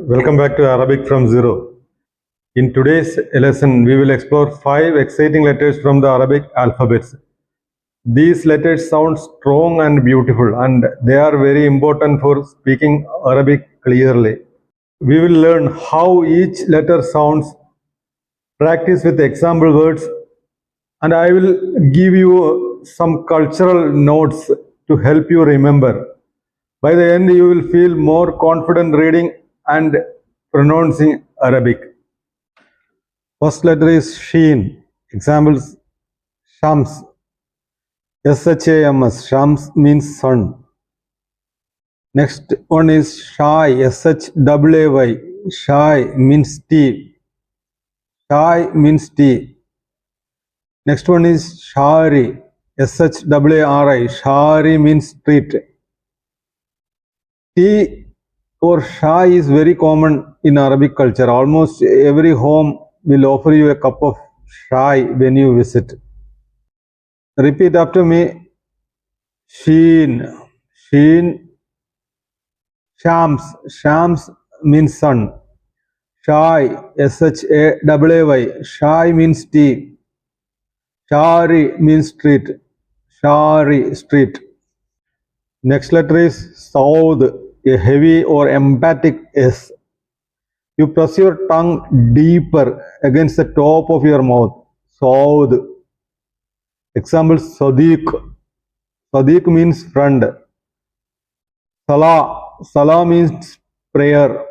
Welcome back to Arabic from Zero. In today's lesson, we will explore 5 exciting letters from the Arabic alphabets. These letters sound strong and beautiful, and they are very important for speaking Arabic clearly. We will learn how each letter sounds, practice with example words, and I will give you some cultural notes to help you remember. By the end, you will feel more confident reading and pronouncing Arabic. First letter is Sheen. Examples: Shams. Shams. Shams means sun. Next one is Shai. Shay. Shai means tea. Shai means tea. Next one is Shari. Shari. Shari means street. Tea or Shai is very common in Arabic culture. Almost every home will offer you a cup of Shai when you visit. Repeat after me. Sheen. Sheen. Shams. Shams means sun. Shai. Shay. Shai means tea. Shari means street. Shari, street. Next letter is Saud, a heavy or emphatic S. You press your tongue deeper against the top of your mouth. Saud. Example: Sadiq. Sadiq means friend. Salah. Salah means prayer.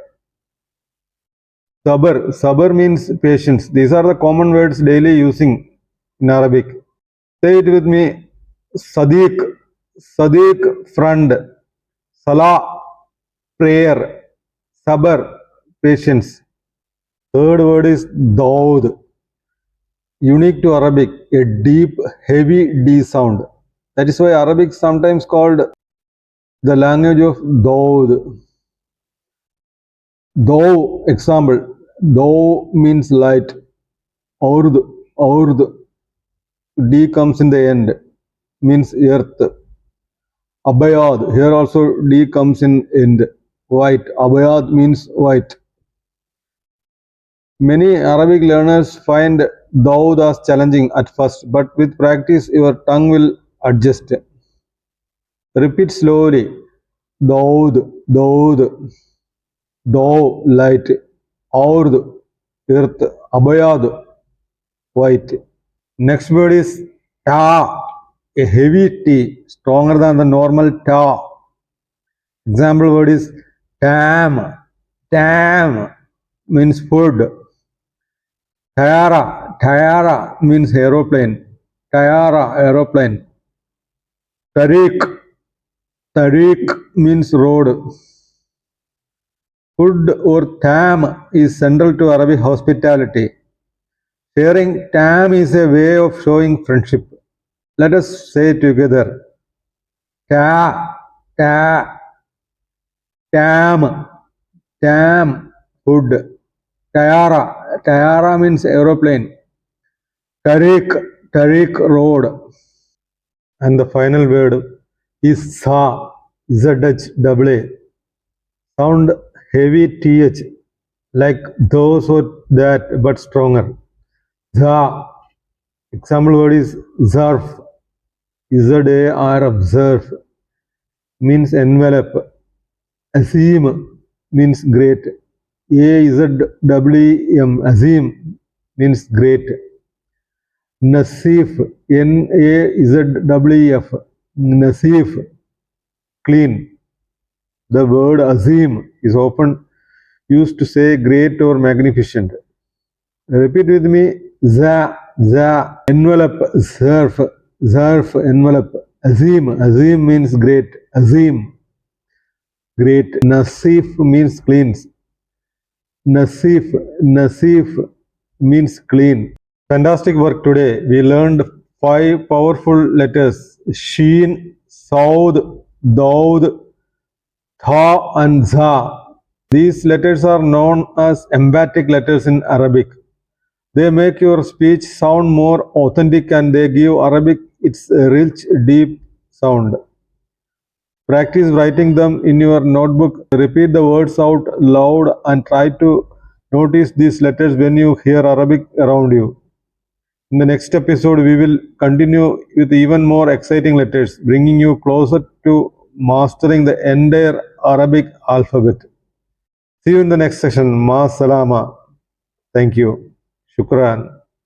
Sabr. Sabr means patience. These are the common words daily using in Arabic. Say it with me. Sadiq. Sadiq, friend. Salah, prayer. Sabr, patience. Third word is Daud. Unique to Arabic, a deep, heavy D sound. That is why Arabic is sometimes called the language of Daud. Daw, example. Daw means light. Ord, D comes in the end, means earth. Abayad, here also D comes in end. White. Abayad means white. Many Arabic learners find Daud as challenging at first, but with practice, your tongue will adjust. Repeat slowly. Daud, Daud. Daw, light. Ord, earth. Abayad, white. Next word is Ta, a heavy T, stronger than the normal Ta. Example word is Tam. Tam means food. Tayara. Tayara means aeroplane. Tayara, aeroplane. Tariq. Tariq means road. Food or tam is central to Arabic hospitality. Sharing tam is a way of showing friendship. Let us say together. Ta, ta, tam, tam, food. Tayara. Tayara means aeroplane. Tariq. Tariq, road. And the final word is Sa. ZH. Sound heavy TH, like those or that, but stronger. Za. Example word is Zarf. ZARF, Zarf means envelope. Azim means great. AZWM, Azim means great. Nasif, NAZWF, Nasif, clean. The word Azim is often used to say great or magnificent. Repeat with me. Za, za, envelope, zarf, zarf, envelope. Azim, azim means great. Azim, great. Nasif means cleans. Nasif, nasif means clean. Fantastic work today. We learned 5 powerful letters: Sheen, Saud, Daud, Tha and Za. These letters are known as emphatic letters in Arabic. They make your speech sound more authentic and they give Arabic its rich, deep sound. Practice writing them in your notebook. Repeat the words out loud and try to notice these letters when you hear Arabic around you. In the next episode, we will continue with even more exciting letters, bringing you closer to mastering the entire Arabic alphabet. See you in the next session. Ma salama. Thank you. Shukran.